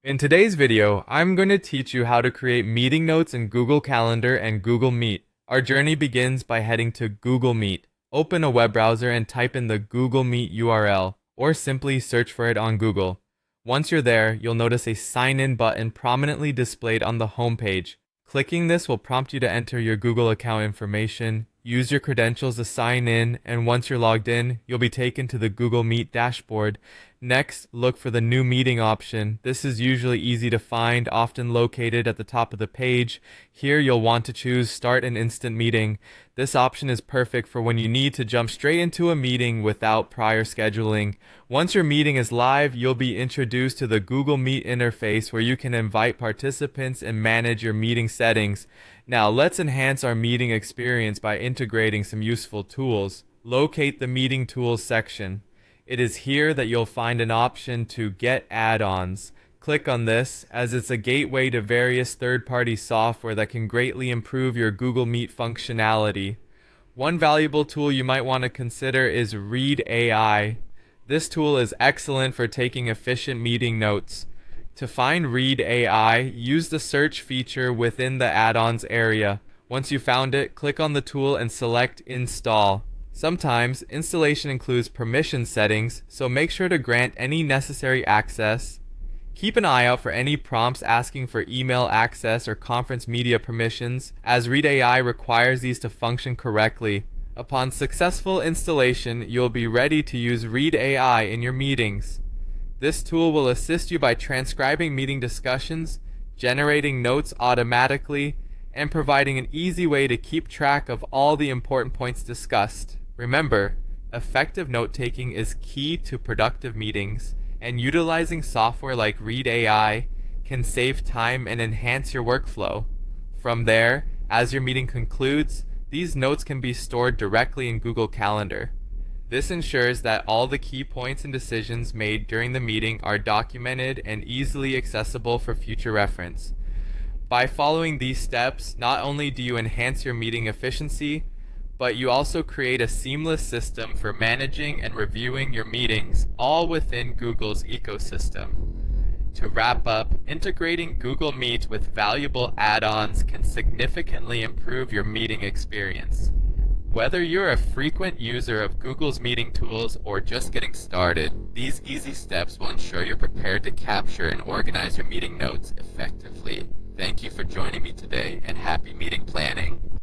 In today's video, I'm going to teach you how to create meeting notes in Google Calendar and Google Meet. Our journey begins by heading to Google Meet. Open a web browser and type in the Google Meet URL, or simply search for it on Google. Once you're there, you'll notice a sign in button prominently displayed on the home page. Clicking this will prompt you to enter your Google account information, use your credentials to sign in, and once you're logged in, you'll be taken to the Google Meet dashboard. Next, look for the New Meeting option. This is usually easy to find, often located at the top of the page. Here, you'll want to choose Start an Instant Meeting. This option is perfect for when you need to jump straight into a meeting without prior scheduling. Once your meeting is live, you'll be introduced to the Google Meet interface where you can invite participants and manage your meeting settings. Now, let's enhance our meeting experience by integrating some useful tools. Locate the Meeting Tools section. It is here that you'll find an option to Get Add-ons. Click on this, as it's a gateway to various third-party software that can greatly improve your Google Meet functionality. One valuable tool you might want to consider is Read AI. This tool is excellent for taking efficient meeting notes. To find Read AI, use the search feature within the add-ons area. Once you found it, click on the tool and select Install. Sometimes, installation includes permission settings, so make sure to grant any necessary access. Keep an eye out for any prompts asking for email access or conference media permissions, as Read AI requires these to function correctly. Upon successful installation, you'll be ready to use Read AI in your meetings. This tool will assist you by transcribing meeting discussions, generating notes automatically, and providing an easy way to keep track of all the important points discussed. Remember, effective note-taking is key to productive meetings, and utilizing software like Read AI can save time and enhance your workflow. From there, as your meeting concludes, these notes can be stored directly in Google Calendar. This ensures that all the key points and decisions made during the meeting are documented and easily accessible for future reference. By following these steps, not only do you enhance your meeting efficiency, but you also create a seamless system for managing and reviewing your meetings, all within Google's ecosystem. To wrap up, integrating Google Meet with valuable add-ons can significantly improve your meeting experience. Whether you're a frequent user of Google's meeting tools or just getting started, these easy steps will ensure you're prepared to capture and organize your meeting notes effectively. Thank you for joining me today, and happy meeting planning.